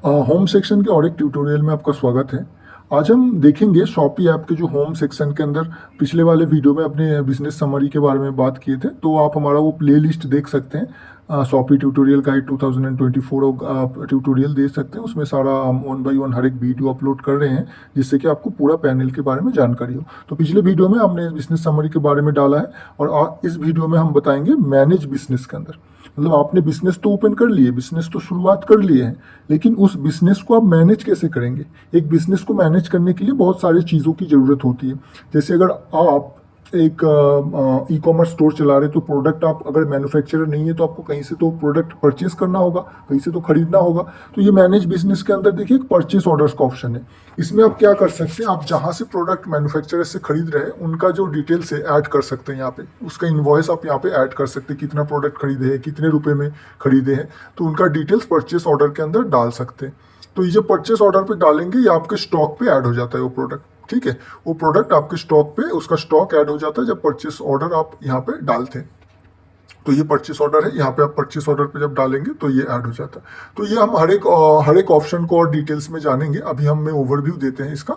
Home section के और एक ट्यूटोरियल में आपका स्वागत है। आज हम देखेंगे शॉपी ऐप के जो होम सेक्शन के अंदर पिछले वाले वीडियो में अपने बिजनेस समरी के बारे में बात किए थे, तो आप हमारा वो प्लेलिस्ट देख सकते हैं। शॉपी ट्यूटोरियल गाइड 2024 आप ट्यूटोरियल देख सकते हैं। उसमें सारा हम वन बाई वन हर एक वीडियो अपलोड कर रहे हैं, जिससे कि आपको पूरा पैनल के बारे में जानकारी हो। तो पिछले वीडियो में हमने बिजनेस समरी के बारे में डाला है, और इस वीडियो में हम बताएंगे मैनेज बिजनेस के अंदर। मतलब आपने बिजनेस तो ओपन कर लिए, बिजनेस तो शुरुआत कर लिए हैं, लेकिन उस बिजनेस को आप मैनेज कैसे करेंगे। एक बिजनेस को मैनेज करने के लिए बहुत सारी चीज़ों की ज़रूरत होती है। जैसे अगर आप एक ई कॉमर्स स्टोर चला रहे, तो प्रोडक्ट आप अगर मैन्युफैक्चरर नहीं है, तो आपको कहीं से तो प्रोडक्ट परचेस करना होगा, कहीं से तो खरीदना होगा। तो ये मैनेज बिजनेस के अंदर देखिए एक परचेस ऑर्डर्स का ऑप्शन है। इसमें आप क्या कर सकते हैं, आप जहाँ से प्रोडक्ट मैन्युफैक्चरर से खरीद रहे हैं उनका जो डिटेल्स है ऐड कर सकते हैं। यहाँ पे उसका इनवॉइस आप यहाँ पे ऐड कर सकते हैं, कितना प्रोडक्ट खरीदे हैं, कितने रुपए में खरीदे हैं, तो उनका डिटेल्स परचेस ऑर्डर के अंदर डाल सकते हैं। तो ये जो परचेस ऑर्डर पे डालेंगे, ये आपके स्टॉक पे ऐड हो जाता है वो प्रोडक्ट। ठीक है, वो प्रोडक्ट आपके स्टॉक पे, उसका स्टॉक ऐड हो जाता है जब परचेस ऑर्डर आप यहाँ पे डालते हैं। तो ये परचेस ऑर्डर है, यहाँ पे आप परचेस ऑर्डर पे जब डालेंगे तो ये ऐड हो जाता है। तो ये हम हर एक ऑप्शन को और डिटेल्स में जानेंगे। अभी हमें ओवरव्यू देते हैं इसका।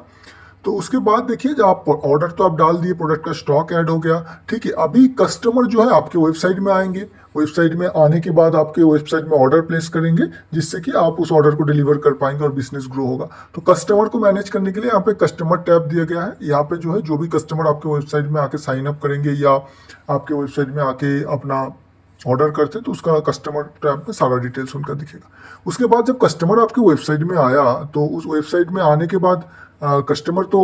तो उसके बाद देखिए, जब आप ऑर्डर तो आप डाल दिए, प्रोडक्ट का स्टॉक ऐड हो गया। ठीक है, अभी कस्टमर जो है आपके वेबसाइट में आएंगे। वेबसाइट में आने के बाद आपके वेबसाइट में ऑर्डर प्लेस करेंगे, जिससे कि आप उस ऑर्डर को डिलीवर कर पाएंगे और बिजनेस ग्रो होगा। तो कस्टमर को मैनेज करने के लिए यहाँ पे कस्टमर टैब दिया गया है। यहाँ पे जो है, जो भी कस्टमर आपके वेबसाइट में आके साइन अप करेंगे या आपके वेबसाइट में आके अपना ऑर्डर करते हैं, तो उसका कस्टमर टैब में सारा डिटेल्स उनका दिखेगा। उसके बाद जब कस्टमर आपके वेबसाइट में आया, तो उस वेबसाइट में आने के बाद कस्टमर तो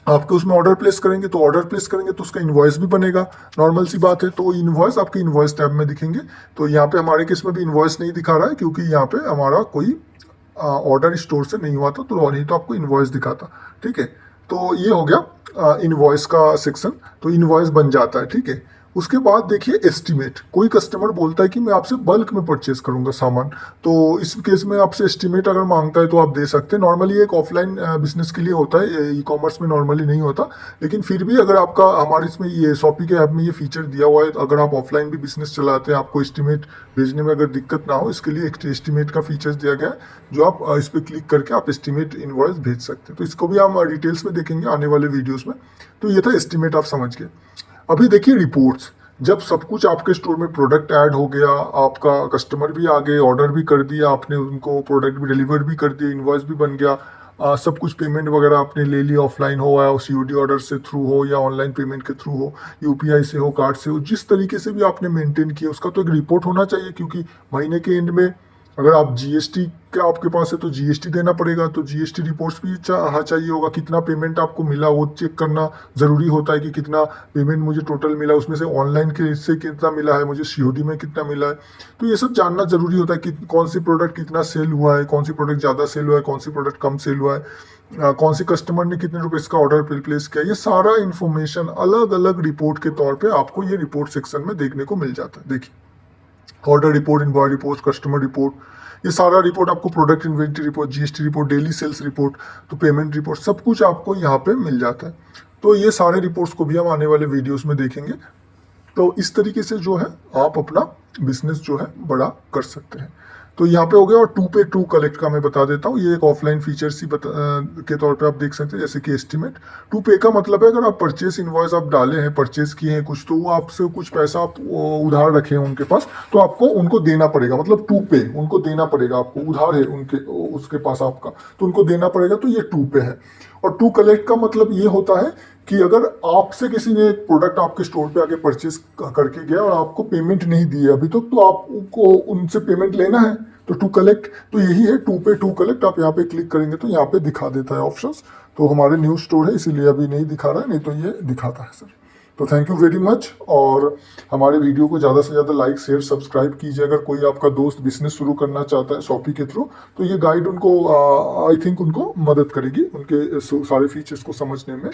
आपके उसमें ऑर्डर प्लेस करेंगे, तो ऑर्डर प्लेस करेंगे तो उसका इनवॉइस भी बनेगा। नॉर्मल सी बात है। तो इनवॉइस आपके इनवॉइस टैब में दिखेंगे। तो यहाँ पे हमारे केस में भी इनवॉइस नहीं दिखा रहा है, क्योंकि यहाँ पे हमारा कोई ऑर्डर स्टोर से नहीं हुआ था, तो नहीं तो आपको इनवॉइस दिखाता। ठीक है, तो ये हो गया इनवॉइस का सेक्शन। तो इनवॉइस बन जाता है। ठीक है, उसके बाद देखिए एस्टिमेट। कोई कस्टमर बोलता है कि मैं आपसे बल्क में परचेस करूंगा सामान, तो इस केस में आपसे एस्टिमेट अगर मांगता है तो आप दे सकते हैं। नॉर्मली एक ऑफलाइन बिजनेस के लिए होता है, ई कॉमर्स में नॉर्मली नहीं होता। लेकिन फिर भी अगर आपका हमारे इसमें ये शॉपी के ऐप में ये फीचर दिया हुआ है, तो अगर आप ऑफलाइन भी बिजनेस चलाते हैं, आपको एस्टिमेट भेजने में अगर दिक्कत ना हो, इसके लिए एक एस्टिमेट का फीचर दिया गया है, जो आप इस पर क्लिक करके आप एस्टिमेट इनवॉइस भेज सकते हैं। तो इसको भी हम डिटेल्स में देखेंगे आने वाले वीडियोज़ में। तो ये था एस्टिमेट, आप समझ गए। अभी देखिए रिपोर्ट्स। जब सब कुछ आपके स्टोर में प्रोडक्ट ऐड हो गया, आपका कस्टमर भी आ गए, ऑर्डर भी कर दिया आपने, उनको प्रोडक्ट भी डिलीवर भी कर दिया, इनवॉइस भी बन गया, सब कुछ पेमेंट वगैरह आपने ले लिया, ऑफलाइन हो या सीओडी ऑर्डर से थ्रू हो या ऑनलाइन पेमेंट के थ्रू हो, यूपीआई से हो, कार्ड से हो, जिस तरीके से भी आपने मेंटेन किया, उसका तो एक रिपोर्ट होना चाहिए। क्योंकि महीने के एंड में अगर आप जीएसटी का आपके पास है तो जीएसटी देना पड़ेगा, तो जीएसटी रिपोर्ट्स भी चाहिए होगा। कितना पेमेंट आपको मिला वो चेक करना ज़रूरी होता है, कि कितना पेमेंट मुझे टोटल मिला, उसमें से ऑनलाइन के से कितना मिला है, मुझे सीओडी में कितना मिला है। तो ये सब जानना ज़रूरी होता है कि कौन सी प्रोडक्ट कितना सेल हुआ है, कौन सी प्रोडक्ट ज़्यादा सेल हुआ है, कौन सी प्रोडक्ट कम सेल हुआ है, कौन सी कस्टमर ने कितने रुपए इसका ऑर्डर प्लेस किया। ये सारा इन्फॉर्मेशन अलग अलग रिपोर्ट के तौर पर आपको ये रिपोर्ट सेक्शन में देखने को मिल जाता है। देखिए, order report, invoice report, customer report, ये सारा रिपोर्ट आपको, product inventory report, GST report, daily sales report, तो पेमेंट रिपोर्ट, सब कुछ आपको यहाँ पे मिल जाता है। तो ये सारे रिपोर्ट्स को भी हम आने वाले वीडियोस में देखेंगे। तो इस तरीके से जो है आप अपना बिजनेस जो है बड़ा कर सकते हैं। तो यहाँ पे हो गया। और टू पे टू कलेक्ट का मैं बता देता हूँ, ये एक ऑफलाइन फीचर के तौर पे आप देख सकते हैं। जैसे कि एस्टिमेट टू पे का मतलब है, अगर आप परचेस इनवॉइस आप डाले हैं, परचेस किए हैं कुछ, तो वो आपसे कुछ पैसा आप उधार रखे हैं उनके पास, तो आपको उनको देना पड़ेगा। मतलब टू पे उनको देना पड़ेगा, आपको उधार है उनके उसके पास आपका, तो उनको देना पड़ेगा। तो ये टू पे है। और टू कलेक्ट का मतलब ये होता है कि अगर आपसे किसी ने एक प्रोडक्ट आपके स्टोर पे आके परचेस करके गया और आपको पेमेंट नहीं दी है अभी तक, तो आपको उनसे पेमेंट लेना है। तो टू कलेक्ट तो यही है, टू पे टू कलेक्ट। आप यहाँ पे क्लिक करेंगे तो यहाँ पे दिखा देता है ऑप्शंस। तो हमारे न्यू स्टोर है, इसीलिए अभी नहीं दिखा रहा है, नहीं तो ये दिखाता है सर। तो थैंक यू वेरी मच। और हमारे वीडियो को ज़्यादा से ज़्यादा लाइक शेयर सब्सक्राइब कीजिए। अगर कोई आपका दोस्त बिजनेस शुरू करना चाहता है शॉपी के थ्रू, तो ये गाइड उनको आई थिंक उनको मदद करेगी उनके सारे फीचर्स को समझने में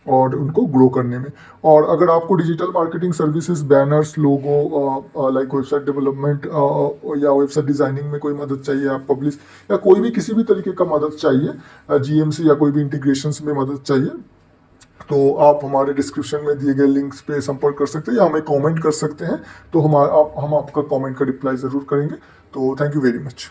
और उनको ग्रो करने में। और अगर आपको डिजिटल मार्केटिंग सर्विसेज, बैनर्स, लोगो, लाइक वेबसाइट डेवलपमेंट या वेबसाइट डिजाइनिंग में कोई मदद चाहिए, आप पब्लिश या कोई भी किसी भी तरीके का मदद चाहिए, जीएमसी या कोई भी इंटीग्रेशंस में मदद चाहिए, तो आप हमारे डिस्क्रिप्शन में दिए गए लिंक्स पे संपर्क कर सकते हैं या हमें कमेंट कर सकते हैं। तो हम आपका कमेंट का रिप्लाई ज़रूर करेंगे। तो थैंक यू वेरी मच।